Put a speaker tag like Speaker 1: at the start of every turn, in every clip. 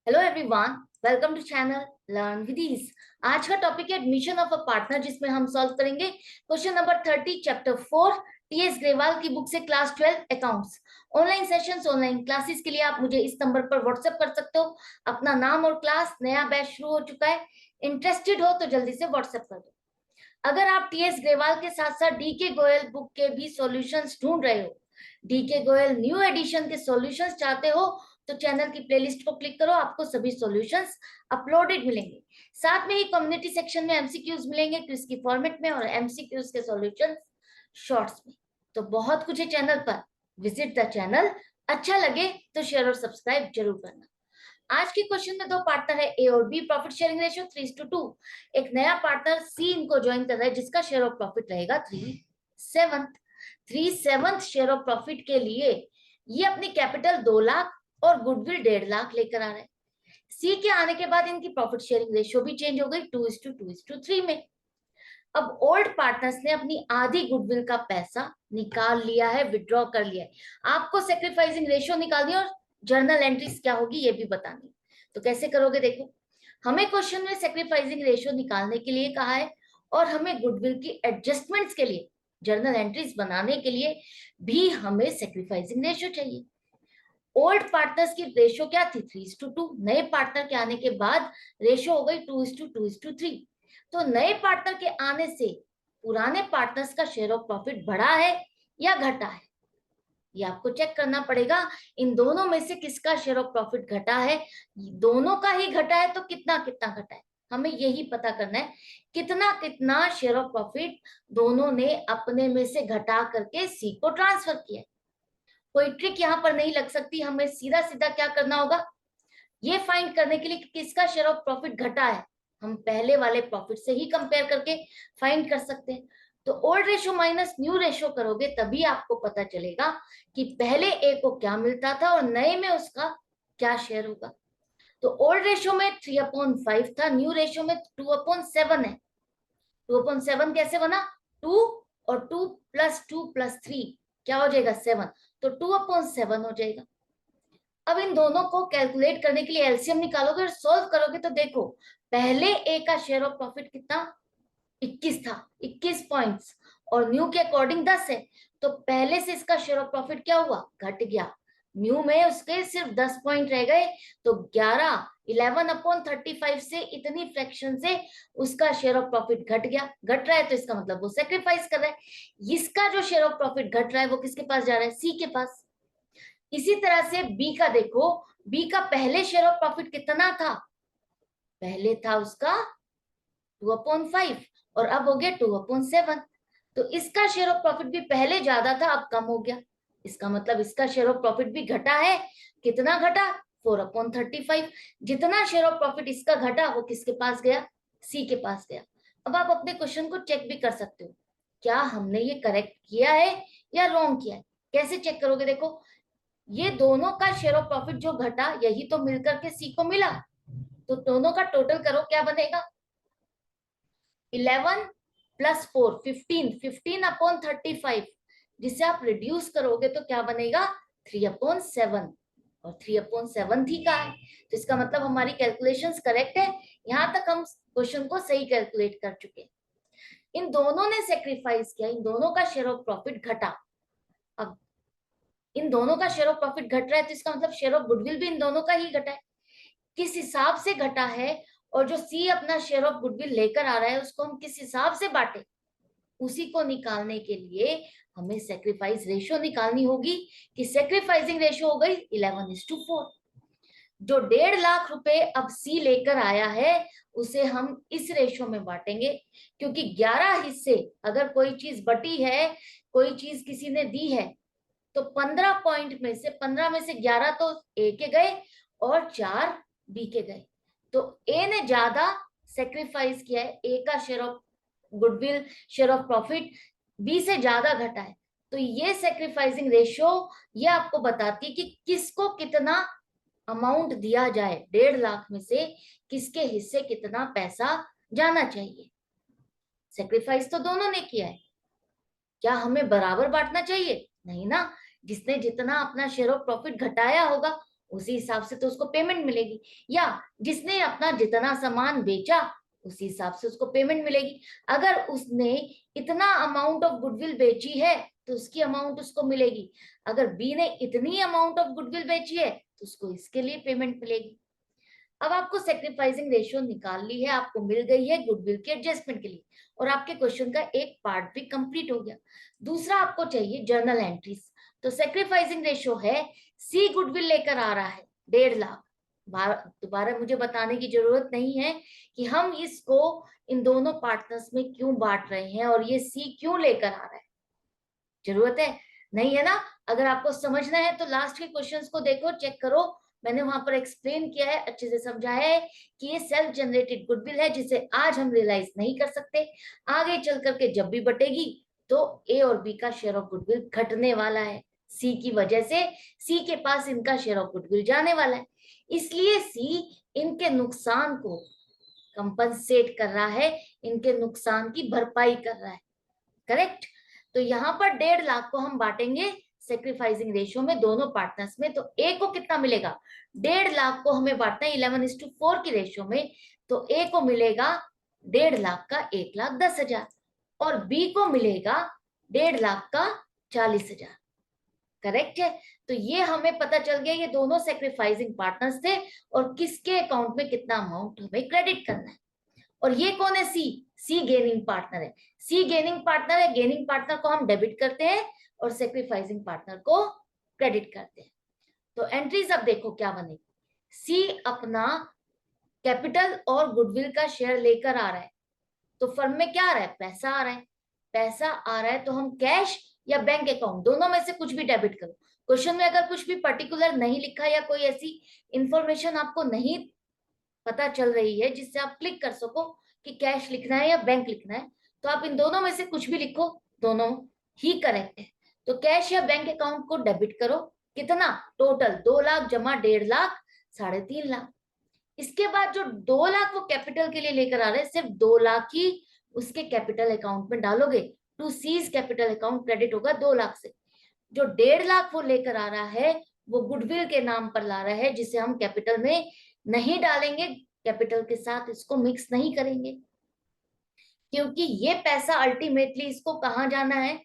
Speaker 1: Hello everyone, welcome to channel learn with ease. आज का topic है एडमिशन ऑफ अ पार्टनर, जिसमें हम सॉल्व करेंगे question number 30 chapter 4 TS Grewal की बुक से class 12 accounts. Online sessions, online classes के लिए आप मुझे इस नंबर पर व्हाट्सएप कर सकते हो अपना नाम और क्लास। नया बैच शुरू हो चुका है, इंटरेस्टेड हो तो जल्दी से व्हाट्सएप कर दो। अगर आप टीएस ग्रेवाल के साथ साथ डी के गोयल बुक के भी सॉल्यूशंस ढूंढ रहे हो, डी के गोयल न्यू एडिशन के सॉल्यूशंस चाहते हो, तो चैनल की प्लेलिस्ट को क्लिक करो, आपको सभी सॉल्यूशंस अपलोडेड मिलेंगे। साथ में ही कम्युनिटी सेक्शन में एमसीक्यूज मिलेंगे क्विज की फॉर्मेट में, और एमसीक्यूज के सॉल्यूशंस शॉर्ट्स में। तो बहुत कुछ है चैनल पर, विजिट द चैनल। अच्छा लगे तो शेयर और सब्सक्राइब जरूर करना। आज के क्वेश्चन में दो पार्टनर है, ए और बी, प्रॉफिट शेयरिंग रेशियो 3:2। एक नया पार्टनर सी इनको ज्वाइन कर रहा है, जिसका शेयर ऑफ प्रॉफिट रहेगा 3/7 शेयर ऑफ प्रॉफिट के लिए ये अपनी कैपिटल 2 लाख और गुडविल 1.5 लाख लेकर आ रहे हैं। सी के आने के बाद इनकी प्रॉफिट शेयरिंग रेशियो भी चेंज हो गई 2:2:3 में। अब ओल्ड पार्टनर्स ने अपनी आधी गुडविल का पैसा निकाल लिया है, विड्रॉ कर लिया है। आपको सेक्रीफाइसिंग रेशियो निकालनी और जर्नल एंट्रीज क्या होगी ये भी बतानी। तो कैसे करोगे, देखो, हमें क्वेश्चन में सेक्रीफाइसिंग रेशियो निकालने के लिए कहा है, और हमें गुडविल की एडजस्टमेंट्स के लिए, जर्नल एंट्रीज बनाने के लिए भी हमें सेक्रीफाइसिंग रेशियो चाहिए। ओल्ड पार्टनर्स की रेशियो क्या थी? 3:2। नए पार्टनर के आने के बाद रेशियो हो गई 2:2:3। तो नए पार्टनर के आने से पुराने पार्टनर्स का शेयर ऑफ प्रॉफिट बढ़ा है या घटा है, ये आपको चेक करना पड़ेगा। इन दोनों में से किसका शेयर ऑफ प्रॉफिट घटा है? दोनों का ही घटा है, तो कितना कितना घटा है, हमें यही पता करना है। कितना कितना शेयर ऑफ प्रॉफिट दोनों ने अपने में से घटा करके सी को ट्रांसफर किया है। कोई ट्रिक यहाँ पर नहीं लग सकती, हमें सीधा सीधा क्या करना होगा, ये फाइंड करने के लिए कि किसका शेयर ऑफ प्रॉफिट घटा है, हम पहले वाले प्रॉफिट से ही कंपेयर करके फाइंड कर सकते हैं। तो old ratio minus new ratio करोगे तभी आपको पता चलेगा कि पहले ए को क्या मिलता था और नए में उसका क्या शेयर होगा। तो ओल्ड रेशियो में 3/5 था, न्यू रेशियो में 2/7 है। 2/7 कैसे बना? 2 और 2 प्लस 2 प्लस 3 क्या हो जाएगा? 7। तो 2/7 हो जाएगा। अब इन दोनों को कैलकुलेट करने के लिए एलसीएम निकालोगे और सोल्व करोगे तो देखो, पहले ए का शेयर ऑफ प्रॉफिट कितना? 21 था, 21 पॉइंट्स, और न्यू के अकॉर्डिंग 10 है। तो पहले से इसका शेयर ऑफ प्रॉफिट क्या हुआ? घट गया। न्यू में उसके सिर्फ 10 पॉइंट रह गए, तो 11/35 से इतनी फ्रैक्शन से उसका शेयर ऑफ प्रॉफिट घट गया। घट रहा है तो इसका मतलब वो सेक्रीफाइस कर रहा है। इसका जो शेयर ऑफ प्रॉफिट घट रहा है वो किसके पास जा रहा है? सी के पास। इसी तरह से बी का देखो, बी का पहले शेयर ऑफ प्रॉफिट कितना था? पहले था उसका 2/5 और अब हो गया 2/7। तो इसका शेयर ऑफ प्रॉफिट भी पहले ज्यादा था, अब कम हो गया। इसका मतलब इसका शेयर ऑफ प्रॉफिट भी घटा है। कितना घटा? 4/35। जितना शेयर ऑफ प्रॉफिट इसका घटा वो किसके पास गया? सी के पास गया। अब आप अपने क्वेश्चन को चेक भी कर सकते हो, क्या हमने ये करेक्ट किया है या रॉन्ग किया है। कैसे चेक करोगे, देखो, ये दोनों का शेयर ऑफ प्रॉफिट जो घटा यही तो मिलकर के सी को मिला, तो दोनों का टोटल करो, क्या बनेगा? 11 प्लस 4 15, 15/35, जिसे आप रिड्यूस करोगे तो क्या बनेगा? 3/7। और 3/7 थी का है, तो इसका मतलब हमारी कैलकुलेशंस करेक्ट है। यहां तक हम क्वेश्चन को सही कैलकुलेट कर चुके। इन दोनों ने सेक्रीफाइस किया, इन दोनों का शेयर ऑफ प्रॉफिट घटा। अब इन दोनों का शेयर ऑफ प्रॉफिट घट रहा है, तो इसका मतलब शेयर ऑफ गुडविल भी इन दोनों का ही घटा है। किस हिसाब से घटा है, और जो सी अपना शेयर ऑफ गुडविल लेकर आ रहा है उसको हम किस हिसाब से बांटे, उसी को निकालने के लिए हमें सेक्रीफाइस रेशियो निकालनी होगी। कि सेक्रीफाइसिंग रेशियो हो गई 11:4। जो 1.5 लाख रुपए अब सी लेकर आया है उसे हम इस रेशियो में बांटेंगे, क्योंकि 11 हिस्से अगर कोई चीज बटी है, कोई चीज किसी ने दी है, तो 15 पॉइंट में से 15 में से 11 तो ए के गए और 4 बी के गए। तो ए ने ज्यादा सेक्रीफाइस किया है, ए का share of goodwill, share of profit B से ज्यादा घटा है। तो ये सेक्रीफाइसिंग रेशियो ये आपको बताती है कि किसको कितना अमाउंट दिया जाए, 1.5 लाख में से किसके हिस्से कितना पैसा जाना चाहिए। सेक्रीफाइस तो दोनों ने किया है, क्या हमें बराबर बांटना चाहिए? नहीं ना। जिसने जितना अपना शेयर ऑफ प्रॉफिट घटाया होगा उसी हिसाब से तो उसको पेमेंट मिलेगी, या जिसने अपना जितना सामान बेचा उसी हिसाब से उसको पेमेंट मिलेगी। अगर उसने इतना अमाउंट ऑफ गुडविल बेची है तो उसकी अमाउंट उसको मिलेगी, अगर बी ने इतनी अमाउंट ऑफ गुडविल बेची है तो उसको इसके लिए पेमेंट मिलेगी। अब आपको सेक्रीफाइसिंग रेशियो निकाल ली है, आपको मिल गई है गुडविल के एडजस्टमेंट के लिए, और आपके क्वेश्चन का एक पार्ट भी कंप्लीट हो गया। दूसरा आपको चाहिए जर्नल एंट्रीज। तो सेक्रीफाइसिंग रेशियो है, सी गुडविल लेकर आ रहा है 1.5 लाख। दोबारा मुझे बताने की जरूरत नहीं है कि हम इसको इन दोनों पार्टनर्स में क्यों बांट रहे हैं और ये सी क्यों लेकर आ रहा है, जरूरत है नहीं है ना। अगर आपको समझना है तो लास्ट के क्वेश्चंस को देखो, चेक करो, मैंने वहां पर एक्सप्लेन किया है, अच्छे से समझाया है कि ये सेल्फ जनरेटेड गुडविल है जिसे आज हम रियलाइज नहीं कर सकते, आगे चल करके जब भी बटेगी तो ए और बी का शेयर ऑफ गुडविल घटने वाला है, सी की वजह से सी के पास इनका शेयर ऑफ गुडविल जाने वाला है, इसलिए सी इनके नुकसान को कंपनसेट कर रहा है, इनके नुकसान की भरपाई कर रहा है। करेक्ट। तो यहाँ पर 1.5 लाख को हम बांटेंगे सेक्रीफाइसिंग रेशियो में दोनों पार्टनर्स में, तो ए को कितना मिलेगा, 1.5 लाख को हमें बांटना है 11:4 की रेशियो में, तो ए को मिलेगा 1.5 लाख का 1,10,000 और बी को मिलेगा 1.5 लाख का 40,000। करेक्ट है। तो ये हमें पता चल गया ये दोनों सेक्रीफाइसिंग पार्टनर्स थे और किसके अकाउंट में कितना अमाउंट हमें क्रेडिट करना है। और ये कौन है, सी, सी गेनिंग पार्टनर है, सी गेनिंग पार्टनर है, गेनिंग पार्टनर को हम डेबिट करते हैं और सेक्रीफाइसिंग पार्टनर को क्रेडिट करते हैं। तो एंट्रीज अब देखो क्या बनेगी, सी अपना कैपिटल और गुडविल का शेयर लेकर आ रहा है, तो फर्म में क्या आ रहा है, पैसा आ रहा है, पैसा आ रहा है तो हम कैश या बैंक अकाउंट दोनों में से कुछ भी डेबिट करो। क्वेश्चन में अगर कुछ भी पर्टिकुलर नहीं लिखा या कोई ऐसी इंफॉर्मेशन आपको नहीं पता चल रही है जिससे आप क्लिक कर सको कि कैश लिखना है या बैंक लिखना है, तो आप इन दोनों में से कुछ भी लिखो, दोनों ही करेक्ट है। तो कैश या बैंक अकाउंट को डेबिट करो, कितना, टोटल 2 लाख जमा 1.5 लाख 3.5 लाख। इसके बाद जो 2 लाख वो कैपिटल के लिए लेकर आ रहे हैं, सिर्फ 2 लाख ही उसके कैपिटल अकाउंट में डालोगे, to C's capital account credit होगा 2 लाख से। जो 1.5 लाख वो लेकर आ रहा है वो गुडविल के नाम पर ला रहा है, जिसे हम कैपिटल में नहीं डालेंगे, कैपिटल के साथ इसको मिक्स नहीं करेंगे, क्योंकि ये पैसा अल्टीमेटली इसको कहाँ जाना है,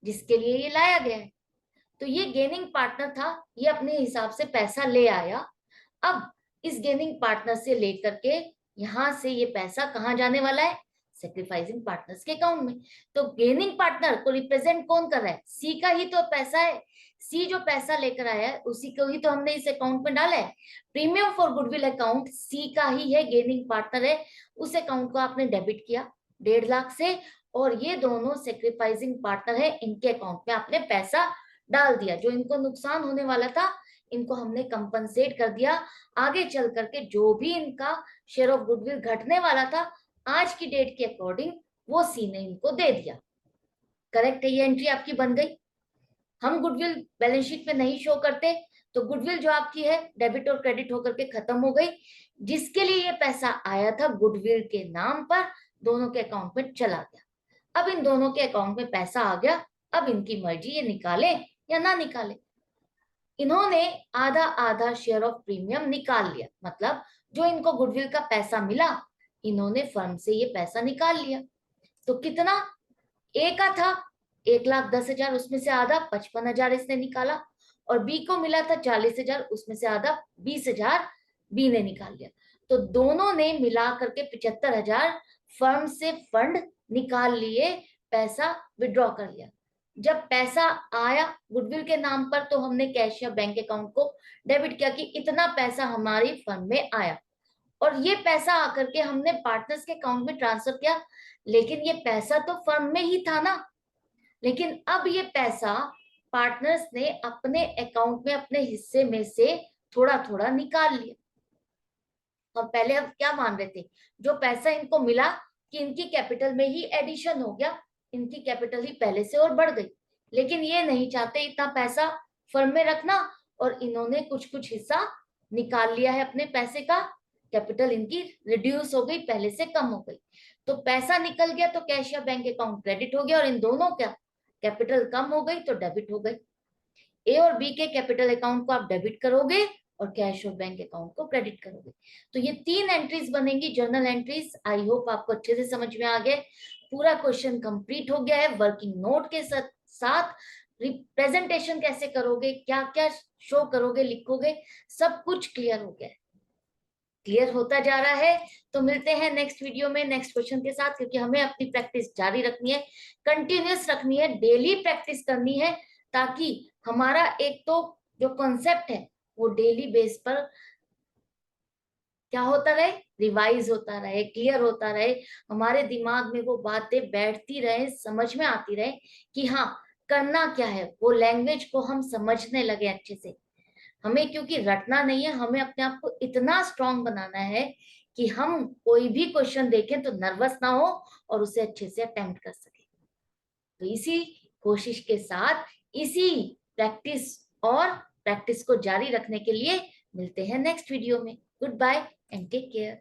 Speaker 1: जिसके लिए ये लाया गया है। तो ये गेनिंग पार्टनर था, ये अपने हिसाब से पैसा ले आया। अब इस गेनिंग पार्टनर से लेकर के यहां से ये पैसा कहाँ जाने वाला है, सेक्रीफाइसिंग पार्टनर्स के अकाउंट में। तो गेनिंग पार्टनर को रिप्रेजेंट कौन कर रहा है, सी का ही तो पैसा है, सी जो पैसा लेकर आया है उसी को ही तो हमने इस अकाउंट में डाला है। Premium for goodwill account C का ही है, गेनिंग पार्टनर है, उस अकाउंट को आपने डेबिट किया 1.5 लाख से, और ये दोनों सेक्रीफाइसिंग पार्टनर है, इनके अकाउंट में आपने पैसा डाल दिया, जो इनको नुकसान होने वाला था इनको हमने कंपनसेट कर दिया। आगे चल करके जो भी इनका शेयर ऑफ गुडविल घटने वाला था आज की डेट के अकॉर्डिंग वो सी ने इनको दे दिया। करेक्ट है, ये एंट्री आपकी बन गई। हम गुडविल बैलेंस शीट में नहीं शो करते, तो गुडविल जो आपकी है डेबिट और क्रेडिट होकर के खत्म हो गई, जिसके लिए ये पैसा आया था गुडविल के नाम पर दोनों के अकाउंट में चला गया। अब इन दोनों के अकाउंट में पैसा आ गया, अब इनकी मर्जी ये निकाले या ना निकाले। इन्होंने आधा आधा शेयर ऑफ प्रीमियम निकाल लिया, मतलब जो इनको गुडविल का पैसा मिला इन्होंने फर्म से ये पैसा निकाल लिया। तो कितना, ए का था 1,10,000, उसमें से आधा 55,000 इसने निकाला, और बी को मिला था 40,000, उसमें से आधा 20,000 बी ने निकाल लिया। तो दोनों ने मिला करके 75,000 फर्म से फंड निकाल लिए, पैसा विड्रॉ कर लिया। जब पैसा आया गुडविल के नाम पर तो हमने कैश या बैंक अकाउंट को डेबिट किया कि इतना पैसा हमारी फर्म में आया, और ये पैसा आकर के हमने पार्टनर्स के अकाउंट में ट्रांसफर किया, लेकिन ये पैसा तो फर्म में ही था ना, लेकिन अब ये पैसा पार्टनर्स ने अपने अकाउंट में अपने हिस्से में से थोड़ा थोड़ा निकाल लिया। और पहले हम क्या मान रहे थे, जो पैसा इनको मिला कि इनकी कैपिटल में ही एडिशन हो गया, इनकी कैपिटल ही पहले से और बढ़ गई, लेकिन ये नहीं चाहते इतना पैसा फर्म में रखना, और इन्होंने कुछ कुछ हिस्सा निकाल लिया है अपने पैसे का, कैपिटल इनकी रिड्यूस हो गई, पहले से कम हो गई। तो पैसा निकल गया तो कैश या बैंक अकाउंट क्रेडिट हो गया, और इन दोनों का कैपिटल कम हो गई तो डेबिट हो गई। ए और बी के कैपिटल अकाउंट को आप डेबिट करोगे और कैश और बैंक अकाउंट को क्रेडिट करोगे। तो ये 3 एंट्रीज बनेंगी, जर्नल एंट्रीज। आई होप आपको अच्छे से समझ में आ गए। पूरा क्वेश्चन कंप्लीट हो गया है वर्किंग नोट के साथ। रिप्रेजेंटेशन कैसे करोगे, क्या क्या शो करोगे, लिखोगे, सब कुछ क्लियर हो गया है, क्लियर होता जा रहा है। तो मिलते हैं नेक्स्ट वीडियो में नेक्स्ट क्वेश्चन के साथ, क्योंकि हमें अपनी प्रैक्टिस जारी रखनी है, कंटिन्यूअस रखनी है, डेली प्रैक्टिस करनी है, ताकि हमारा एक तो जो कॉन्सेप्ट है वो डेली बेस पर क्या होता रहे, रिवाइज होता रहे, क्लियर होता रहे, हमारे दिमाग में वो बातें बैठती रहे, समझ में आती रहे कि हाँ करना क्या है, वो लैंग्वेज को हम समझने लगे अच्छे से। हमें क्योंकि रटना नहीं है, हमें अपने आप को इतना स्ट्रांग बनाना है कि हम कोई भी क्वेश्चन देखें तो नर्वस ना हो और उसे अच्छे से अटेम्प्ट कर सके। तो इसी कोशिश के साथ, इसी प्रैक्टिस को जारी रखने के लिए मिलते हैं नेक्स्ट वीडियो में। Goodbye and take care.